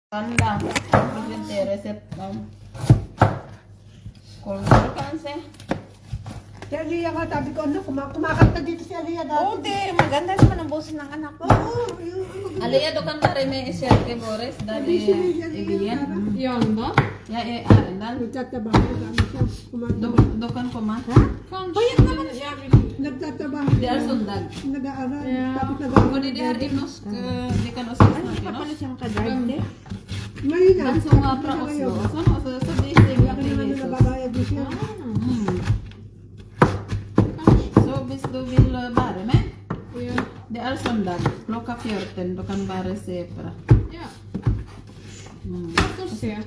Anda, presente recept Kultur kan sih. Si Aliyah nga, sabi ko, ano, kumakanta dito si Aliyah dati. Oo, maganda naman ang boses ng anak ko. Oo, Alia dokan tare me share ke Boris dari Ibian. Yanında. Ya arendan. nagtatabaho kami siya. Kumakanta. Dokan ko ma. Bayat naman siya. Nagtatabaho Di siya. sundag. Nag-aaral. Yeah. Tapos Ko nag-aaral. di har imnos di kan osis Ano na pa kinos. pala siyang ka-drive eh? Ngayon na. Dan sunga pra oslo. Sono sa bisig Kaya naman na nababayad din siya. So bis do vill bare me. Ja. Det är söndag. Klockan 14 då kan bara se pra. Ja. Mm. Låt oss se.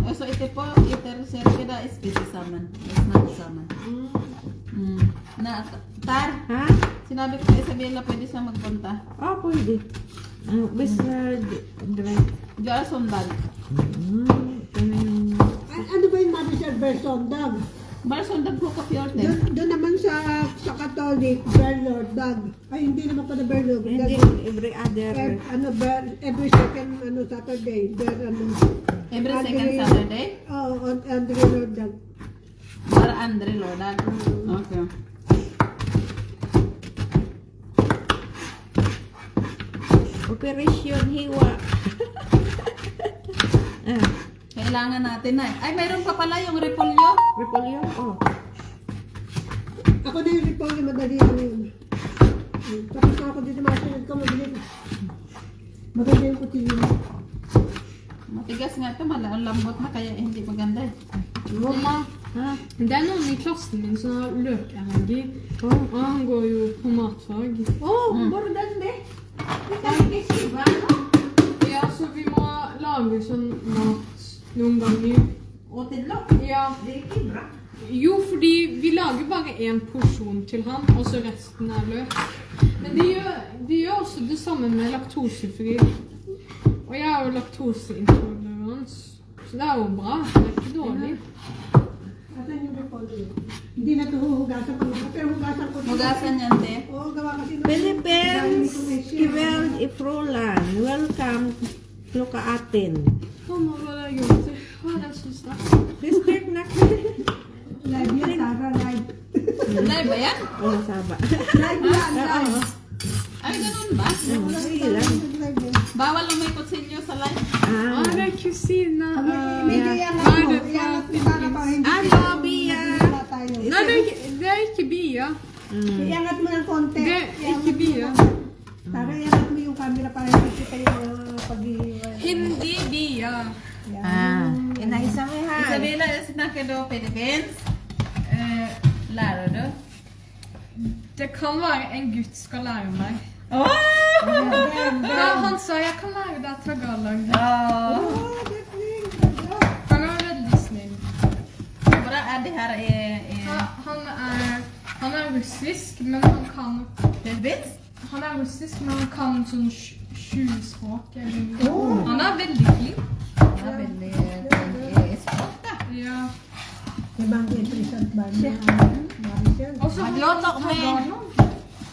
Och så ite på iter ser kita spisi saman. Snack saman. Na tar. Ha? Sinabi ko kay Isabella pwede siya magpunta. Oo, pwede. Bis na drive. Diyan sundag. Ito na yung... Ano ba yung Mother Sir Bersondag? Bara sundag ko ka 14. Doon naman sa Catholic, Berlord, Dag. Ay, hindi naman pala Berlord. Hindi, every other. Every second Saturday. Every second Saturday. On Andre Lord Dag. Bara Andre Lodag. Okay. Operation Hiwa. Kailangan natin na. Ay, mayroon pa pala yung repolyo. Repolyo? Oh. Ako na yung report yung madali lang yun. Tapos na ako dito masunod ko, mabilis. Maganda yung kutilyo mo. Matigas nga ito. Ang lambot na kaya hindi maganda eh. Mamma. Ha? Det är någon i klassen min som har lökallergi. Oh. Och han går ju på matfag. Bara den det. Ja, så vi må lage sånn mat noen ganger. Och till lock. Ja. Det är inte bra. Jo, fordi vi lager bare en porsjon til han, og så resten er løk. Men de gjør også det samme med laktosefri. Og jeg har jo laktoseintolerans, så det er jo bra. Det er ikke dårlig. Asan yung report yun? Hindi na ito huhugasan ko. Pero hugasan ko. Mugasan yan, te. Oo, gawa kasi nung... Philippines, Kiveld Ifrolan. Welcome to Kaatin. Mamma, hva er det jeg gjort? Hva er det siste? District na. Live yan, Tara, live. Live ba yan? Oh, Saba. Live yan, live. Ay, ganun ba? Sige lang. Live yan. Bawal lumay kutsilyo sa live. Ah, det er kusina. Hindi yan Hva er ako. det Yan for? at para pa hindi. Ano, Bia? Wala tayo. Nei, det er ikke bia. Iangat mo ng konti. Det er ikke bia. Tara, iangat mo yung camera para hindi kita yung pag-iwan. Hindi bia. Inaisa mo ha. Isabella, snackar du Philippines? Lærer du? Det kan være en gutt skal lære meg. Åh! Ja, han sa jeg kan lære deg Tagalog. Åh! Han er veldig snill. Hvor er det her i Han er russisk, men han kan Philippines? Han er russisk, men han kan sånn 20 språk. Han er veldig flink. Han er veldig flink i språk, da. Ja. Ibang interessant ba niya? Maricel. Og så Magluto ko med. Tagalog.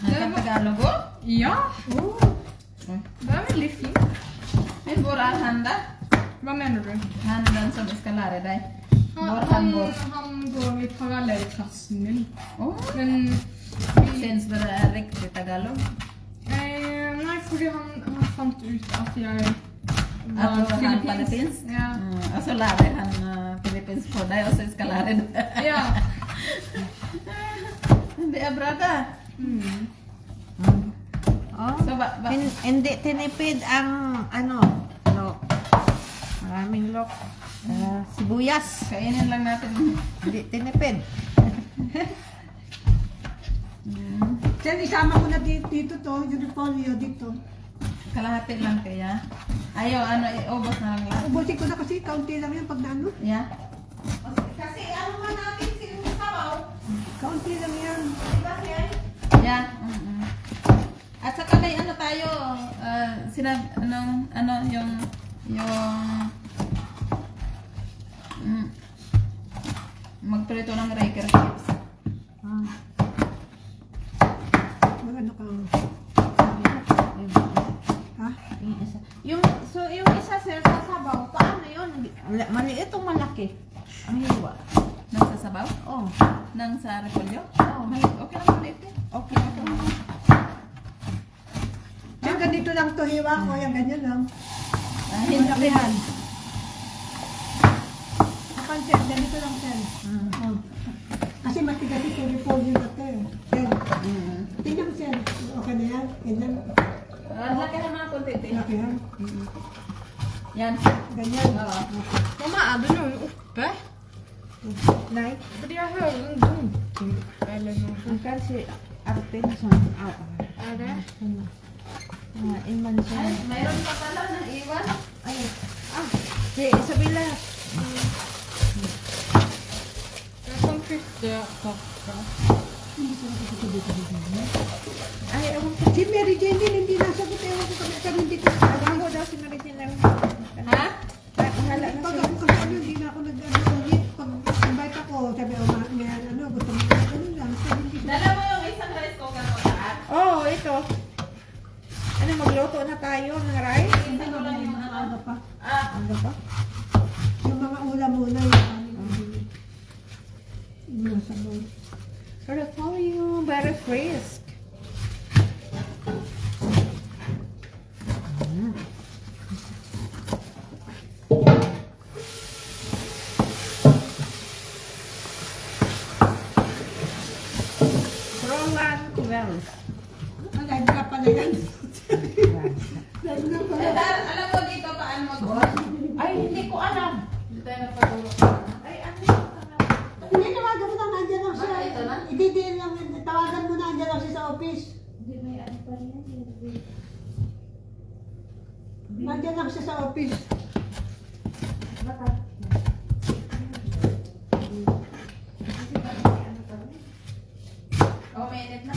Han kan Tagalog òg? Ja, det er veldig fint. Men hvor er han, da? Hva mener du? Han den som skal lære deg. Hvor han Han bor. går i parallellklassen min. Åh! Men Syns du det er riktig Tagalog? nei, fordi han fant ut at jeg At du er filippinsk? Ja. Og så lærer han filippinsk på deg, og så skal lære deg. Ja. Det er bra, da. Oh. Så ba Hindi tinipid ang ano, lok. Maraming lok. Sibuyas. kainin lang natin. Hindi tinipid. Sen, isama ko na dito to, yung repolyo dito. Kalahati lang kaya. Ayaw, ano, iubos na lang lahat. Ubusin ko na kasi, kaunti lang yung pag naano. Yeah. Kasi ano man natin sinusabaw. Kaunti lang yan. Yeah. At saka may ano tayo, magprito ng Raker chips. Mag ano ka. Ha? Yung isa. Yung isa sir, nagsasabaw. Paano yun? Maliit o malaki? Ang hiwa. Nagsasabaw? Oh. Nang sa repolyo? Oh. Okay lang ulit eh. Okay. Yung ganito lang to hiwa ko, yung ganyan lang. Hindi. Akan, Sen, ganito lang, Sen. Oh. Kasi matigas ito, repolyo na to eh. Sen, tingnan mo, Sen. Okay na yan? Ganyan. Laki naman ang konti. Laki yan. Yan. Ganyan. Oo. Mamma, er det noen oppe? Nei. Fordi jeg hører en dunking eller noe. Ang kanskje Artin sånn. Er det? Iman siya. Ay, mayroon pa pala na iwan. Ay. Si Isabella. Jeg kan putte pakka. Ay, ewan ko. Si Mary Jane din, hindi nasagot. Ewan ko kami hindi ko. Trabaho daw si Maricina. Ha? Hala na Pag siya. ako kasi ano, hindi na ako nag-ulit. Pag invite ako, sabi ako, may ano, gusto mo na ganun lang. So, hindi siya. Dala mo yung isang rice cooker mo saan? Oh, ito. Ano, magluto na tayo ng rice? Hindi ko lang yung ano. Aga pa. Ano ba? Yung mga ulam muna yung yung mga sabon. Pero how are you very frisk? Roland Wells. Live ka pala yan. Live na pala. Alam mo dito paano mag-on? Ay, hindi ko alam. Hindi tayo nagpatulog. Ay, ano yung Hindi, tawagan mo na, nandiyan lang siya. Ito na? Hindi lang, tawagan mo na, nandiyan lang siya sa office. Hindi, may ano pa rin yan. Nandiyan lang siya sa office. Baka. Oh, may init na.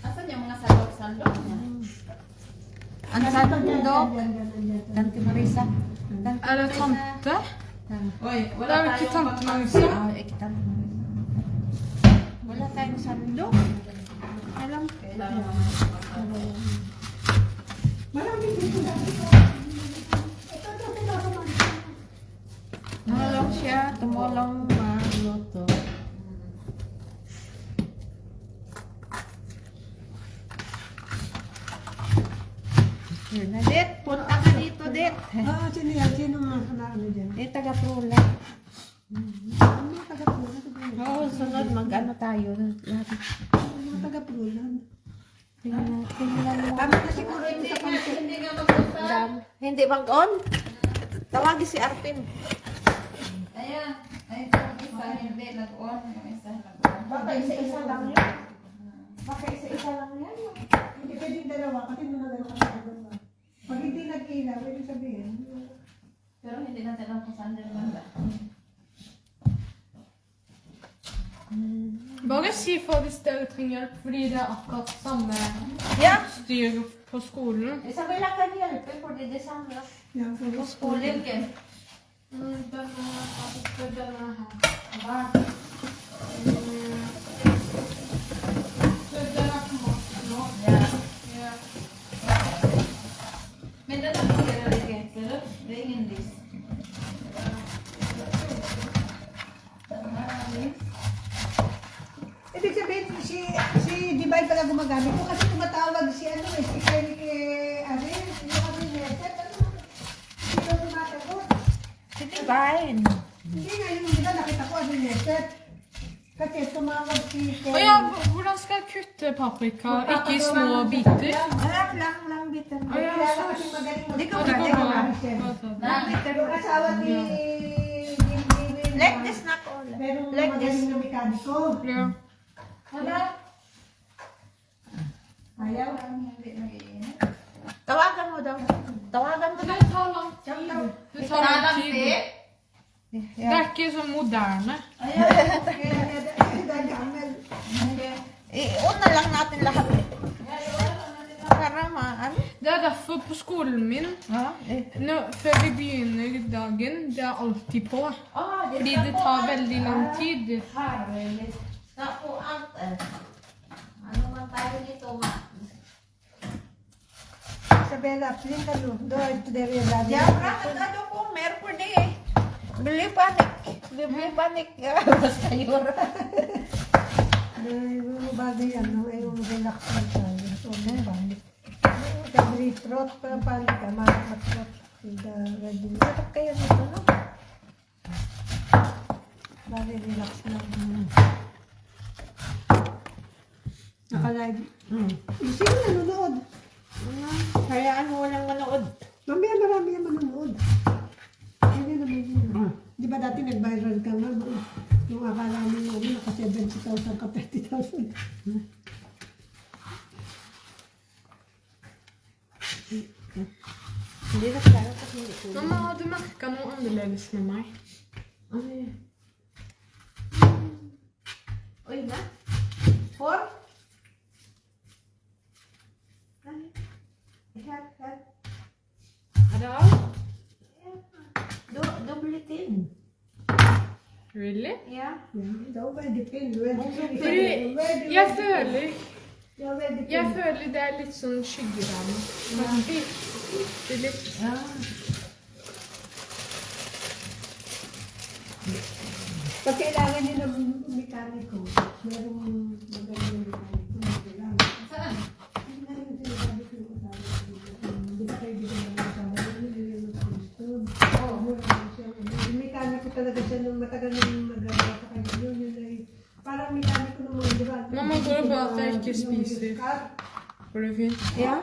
Asan yung mga sandok niya? Ang sandok? Nandiyan. Tante Marisa. Er det tante? Oy, Det wala er vel ikke tayong tante pang- Marisa? Ah, ikke tante Marisa. Wala tayong sandok. Alam. Kailangan naman. Maraming dito na dito. Ito. Tumulong siya. Tumulong magluto. Yun na, Det. Punta ka dito, Det. Ah, sino yan? Sino mga ano dyan? Eh, taga-prula. Ang mga taga-pulan. Oo, sunod. Mag-ano tayo. Lahat. Ang mga taga-pulan. Tingnan mo. Tama na siguro ito sa pansit. Hindi nga magpunta. Hindi mag-on. Tawagin si Arpin. Ayan. Ay, yung isa hindi nag-on. Yung isa nag-on. Baka isa-isa lang yan. Baka isa-isa lang yan. Hindi pwedeng dalawa kasi nung nagano ka sa dalawa. Pag hindi nag-ilaw, pwede sabihin. Pero hindi natin alam kung saan din banda. Bare si fra hvis dere trenger hjelp, fordi det er akkurat samme Ja. styr på skolen. Isabella kan hjelpe fordi det samme Yan, på skolen. Hvilken? Denne her. Va? Den er på maten nå. Ja. Ja. Men den fungerer ikke, ser du? Det er ingen lys. Den her er lys. Ibig sabihin, si Dibay pala gumagamit ko kasi tumatawag si ano eh, si Eric Arin, yung kami neset, ano? Hindi ko tumatagot. Titibayin. Hindi nga yung nila nakita ko ano neset. Kasi tumawag si Og ja, hvordan skal jeg kutte paprika? Ikke i små biter? Lang bitter. Å ja, Kaya så... kasi magaling Hindi ko Ja, det ba? går bra. Lang bitter. Yung asawa ni Let this knock all. merong Like this. magaling na mekaniko. Ja. Wala. Ayaw. Hindi nag-iinit. Tawagan mo daw. Tawagan mo daw. Det tar lang tid. Det tar lang tid. Det er ikke så moderne. Kaya gagamel. Iuna lang natin lahat. Para ano? Det er derfor på skolen min, Ja. før vi begynner dagen, det er alltid på. Fordi det tar veldig lang tid. Harvest. Sa po alt. Ano man tayo dito, Bella, please ka no. Do ito dere yung Ya, berangkat ano ko, meron eh. Beli panik. Beli panik. Basta yun. Ay, bagay yan, no? Ay, relax lang tayo. So, may balik. Sabi, trot pa, balik ka, trot. Hindi, ready. Sarap kayo nito, no? Bali, relax lang. Nakalive. Sino nanonood? Hayaan mo walang manood. Mamaya marami yung manonood. Hindi naman yun. Di ba dati nag-viral ka nga? Yung akala mo yung naka 70,000 ka 30,000. Hindi na kaya kasi hindi ko. Mamma, har du märkt noe annerledes med meg? Uy, na? 4? Her. Ja. Dubbletin. Really? Ja. Daw ba, depende. Fordi jeg føler Daw ba, Jeg depende. føler det er litt sånn skyggeram. Det er litt Ja. Pag kailangan nyo ng mekaniko, merong magandang mekaniko. Kailangan. Saan? Hindi na yung sinasabi ko yung kasama ko. Hindi ba kayo bigyan ng kasama ko? Hindi yung gusto. Oo, mura lang siya. Yung mekaniko talaga siya nung matagal nang mag-agawa sa kanya. Yun ay parang mekaniko naman, di ba? Mamma, går det bra at jeg ikke spiser? Går det fint? Ja.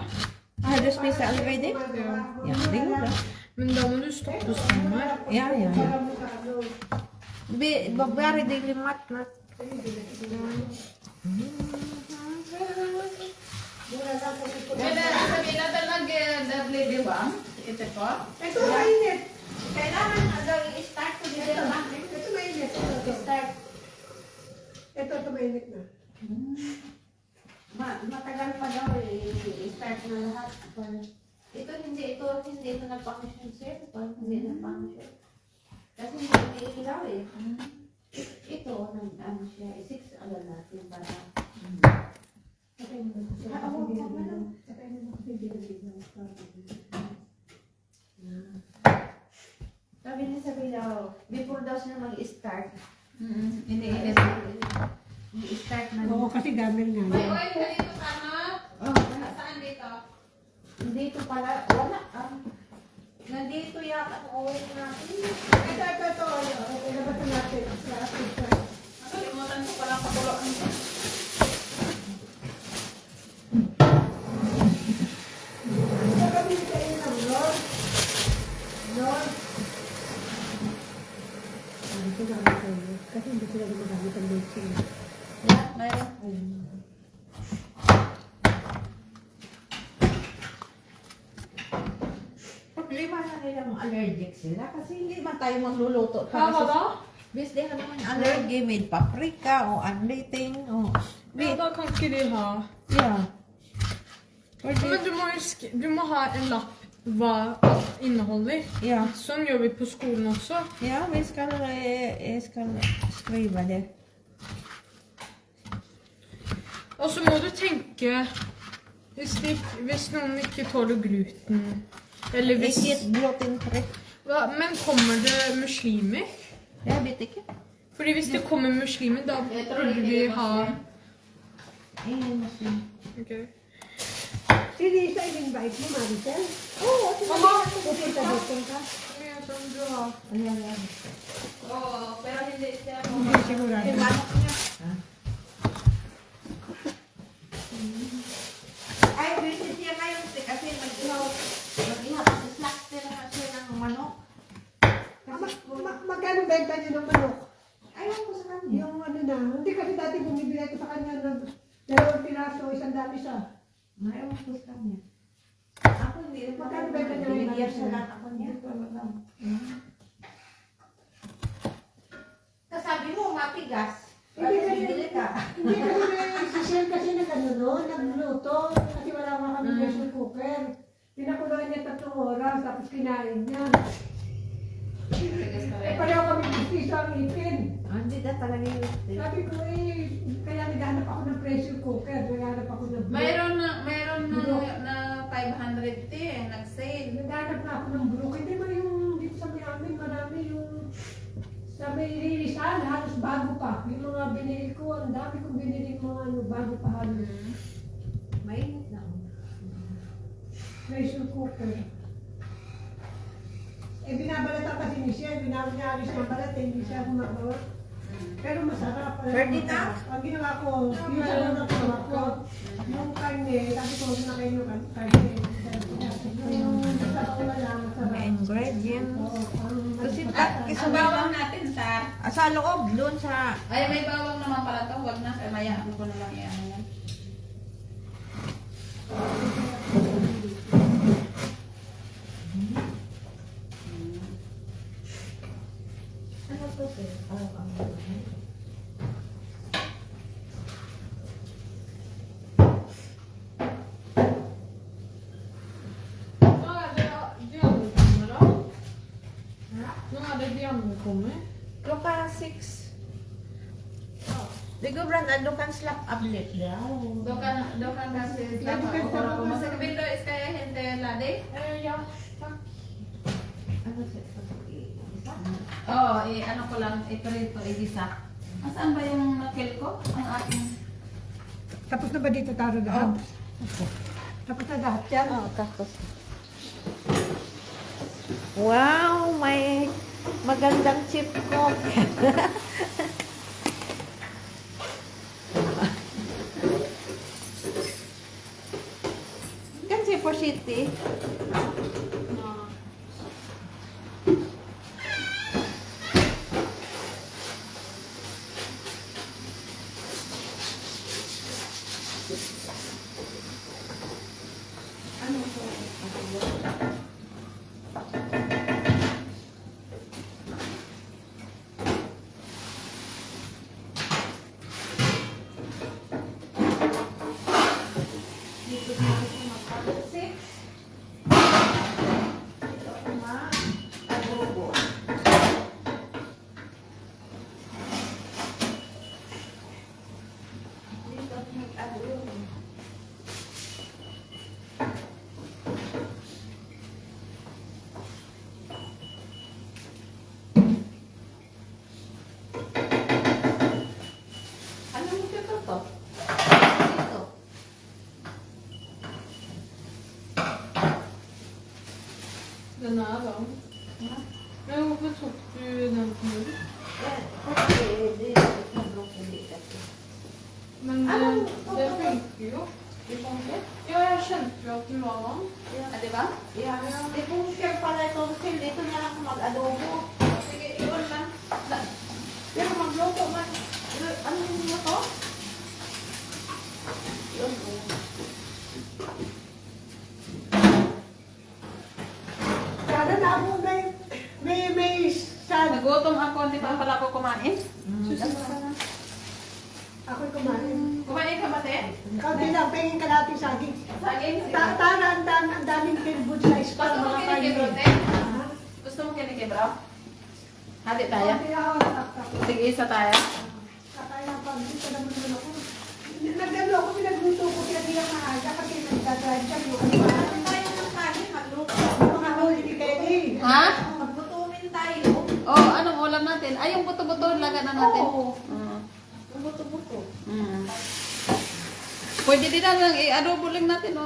Har du spist allerede? Ja, det går bra. Men da må du stoppe å stemme. Ja. Bare det litt mat. Men sabihin natin nag-delivery ito po. Ito mainit. Kailangan i-start ko dito lang. Ito mainit. Start. Ito mainit na. Matagal pa daw i-start na lahat. Ito hindi nagpang-shoot sir. Hindi nagpang-shoot. Kasi hindi ilaw eh. Ito, ano siya, 6 agad natin para. Sabi niya sa Bilaw, before daw siya mag-start. Iniinit. I-start na Oo, kasi gamit nga. May yan. oil ka dito sa ano? Oh, Saan dito? dito pala, wala. Nandito yata ang oil natin. Ito. Ilabas natin sa ating sa. Nakalimutan ko palang pakuloan. Gagawin kayo ng Lord. Dito na ako kayo. Kasi hindi sila gumagamit ang baking. Yeah, mayroon. Problema na nilang allergic sila kasi hindi man tayo magluluto. Hva? Hvis de har noen allergi med paprika og anything og Ja, da kan ikke de ha. ja. Og Men det, du må ha en lapp hva alt inneholder. ja. Sånn gjør vi på skolen også. Ja, jeg skal skrive det. Og så må du tenke hvis noen ikke tåler gluten. Eller hvis Ikke glutenfritt. Men kommer det muslimer? Jeg vet ikke. Fordi hvis det kommer muslimer, da burde vi ha Ingen muslim. Ok. Si Lisa, in-invite mo, Maricel. Oo, Mamma! Pupunta dito ka. Som du har. Ayan. Oo, pero hindi siya mo. Hindi sigurado. Manok niya. Ay, busy siya ngayon kasi mag-ihaw. Slakter na siya ng manok. Magkano benta niyo ng manok? Ayaw ko sa kanya. Yung ano na, hindi kasi dati bumibili ko sa kanya ng 2 piraso, 100 isa. Ayaw ko sa kanya. Ako hindi. Magkano benta niya ngayon? Binigyan siya lang ako niya. Hindi ko alam. Kasabi mo, matigas. Hindi kasi, Bibili ka. hindi kasi si Shell kasi nagluto. Kasi wala nga kami pressure cooker. Pinakuloan niya 3 oras, tapos kinain niya. Pareho kami gustiso ang ipin. Hindi na talaga yun. Sabi ko kaya naghanap ako ng pressure cooker. Naghanap ako ng Mayroon na 500 eh. na ako ng brook. Hindi man yung dito sa may amin, marami yung sa may Rizal, halos bago pa. Yung mga binili ko, ang dami kong binili mga ano, bago pa halos. Mainit na ako. Pressure cooker. Eh, binabalatan kasi ni Michelle, binabalis ng balat, hindi siya gumagawa. Pero masarap. Ferdinand? Ang ginawa ko, yung sa mga ginawa ko, yung karne, sabi ko, na kayo yung karne. Yung sa kaula lang, masarap. May ingredients. Oo, Kasi Ang bawang natin, Tar. sa loob, doon sa... Ay, may bawang naman pala to. Huwag na. Kaya maya ako na lang yan. Ano to, sir? Når er det de andre kommer? Klokka 6. Det går bra när du kan slappa av lite. Ja. Då kan kasi slappa. Masakit vill du ska jag hämta ladding? Ja, takk. Ano sir? Oo, ano ko lang, iprito, igisa. Saan ba yung nakil ko? Ang aking... Tapos na ba dito taro lahat? Tapos na lahat yan? Oo, tapos. Wow, may magandang chip cook. Kasi for city. Dito na ako magpapasik. Dito ako mag-adobo. Dito ako mag-adobo. Ano mo dito to? Dito. Den er varm. Men hvorfor tok du den på nu? Det är broccoli. Men Ano? det funker jo. Det funkar. Ja, jeg kjente jo at den var varm. Di ba? Ja, det funkar pala ito. Dito na lang ako mag-adobo. Sige, iwan lang. Pero magluto man. Ano mo to? Yun. Sana na ako may sana. Nagutom ako, hindi pa pala ako kumain. Ako'y kumain. Kumain ka ba, te? Kaunti lang, pengin ka natin saging. Saging? Tara, ang daming tilbud sa Gusto spa, mo mga kinikibro, kainin. te? Gusto mo kinikibro? Hati tayo? Kaunti ako, tak. Sige, isa tayo. Kakain ang pag-dito naman naman ako. Nagdalo ako, pinagluto ko, pinagbilang na aga, kasi nagdadrive siya. Ano tayo ng kanin? Magluto. Mga huli ni Kenny. Ha? Maglutuin tayo. Oh, anong ulam natin? Ay, yung buto-buto, laga na natin. Oo. Mm. Ang buto-buto. Mm. Pwede din nalang i-adobo lang natin, o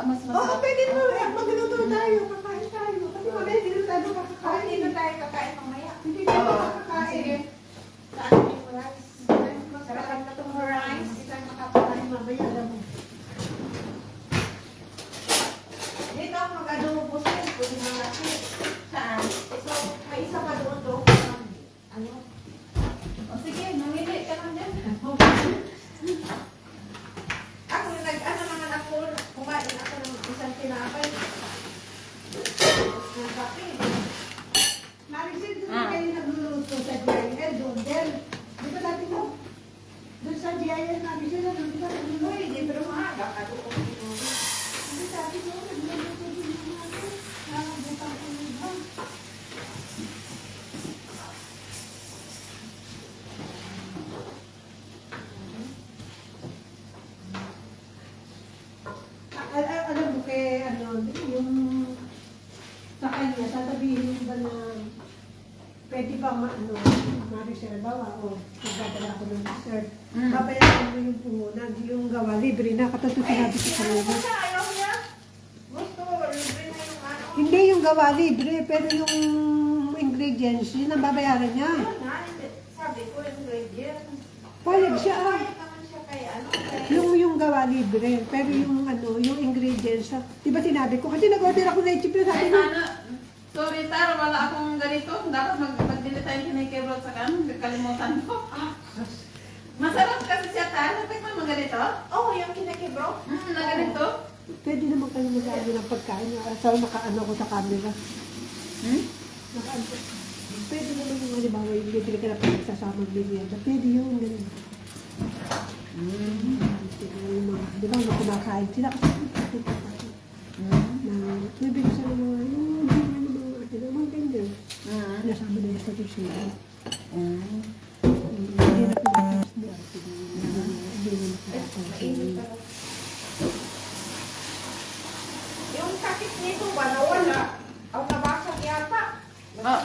mas Oo, pwede mo. Magluto tayo, kakain tayo. Kasi mamaya hindi na tayo makakain. Hindi na tayo kakain mamaya. Hindi tayo Oo. makakain. Sige. Saan yung rice? Masarap na itong rice. Hindi tayo makakain mamaya. Alam mo. Dito ako mag-adobo sir. Pwede na natin. Saan? Ito, may isa pa doon. Ano? O sige, mamili ka lang dyan. Ako nag-ano naman ako. Kumain ako ng isang tinapay. Tapos ng kape. Marisin, doon kayo nagluluto sa GIL doon. Del, di ba dati mo? Doon sa GIL, Marisin, doon ka nagluluto. Uy, di pero maaga ka doon. Hindi sabi ko, nagluluto din yung mga ito. Nakabutang ko yung ibang. sabihin ba na pwede ba ma-reserve o magdadala ko ng reserve. Babayaran mo yung puhunan, yung gawa libre na. Katulad sinabi ko sa Ayaw iyo. siya, ayaw niya. Gusto, libre na yung ano. Hindi yung gawa libre, pero yung ingredients, yun ang babayaran niya. Yun nga, sabi ko, ingredient. Payag siya. Payag naman siya kay ano, kay... Yung gawa libre, pero yung ingredients, di ba sinabi ko? Kasi nag-order ako na chip na sabi Ay, niya. sana. Sorry, Tar, wala akong ganito. Dapat mag-dili tayo kinikibot sa kan. Kalimutan ko. Masarap kasi siya, Tar. Natikman mo ganito? Oh, yung kinakibro? Na ganito? Pwede naman kayo mag-ano ng pagkain. Saan naka-ano ko sa camera? Naka-ano. Pwede naman yung halimbawa yung bibili ka na pinagsasama ng merienda. Pwede yun, ganun. Di ba, kumakain sila kasi bibili sila ng mga mga tender. Nasama na yung patusila. Hindi na pinakas niya. Hindi na nakakasama. Yung sakit nito ba nawala? Ang nabasag yata. Ah.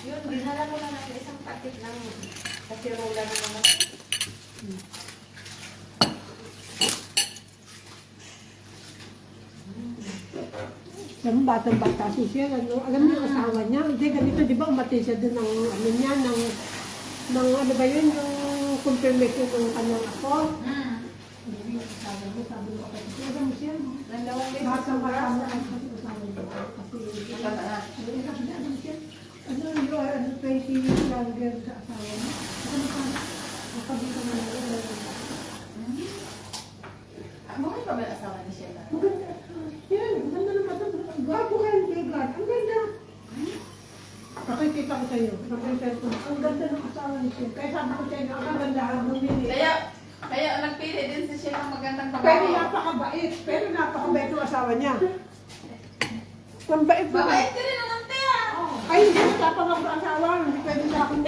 Yun, dinala ko na ng isang paket ng kasirola na naman. Alam mo, batang-bata siya. Alam mo yung asawa niya. Hindi, ganito, di ba, umatay siya doon ng, ano niya, ng ano ba yun, yung confirmation ng kanyang ako. Hindi, sabi mo, kasi alam mo siya. Batang-bata mo ang asawa niya. Kasi, ano, yung 20 years younger sa asawa niya. Nakabita mo na. Buhay pa ba yung asawa ni Sheila? Maganda. Yan, ganda ng mata. Gwapo ka yung biglat. Ang ganda. Nakikita ko sa'yo. Ang ganda ng asawa ni Sheila. Kaya sabi ko sa'yo, ang ganda ang bumili. Kaya nagpili din si Sheila ng magandang Pero babae. napakabait. Pero napakabait ng asawa niya. Ang bait ba? Babait ka rin naman, Tia. Ay, hindi. Tapang ang asawa. Hindi pwede sa akin.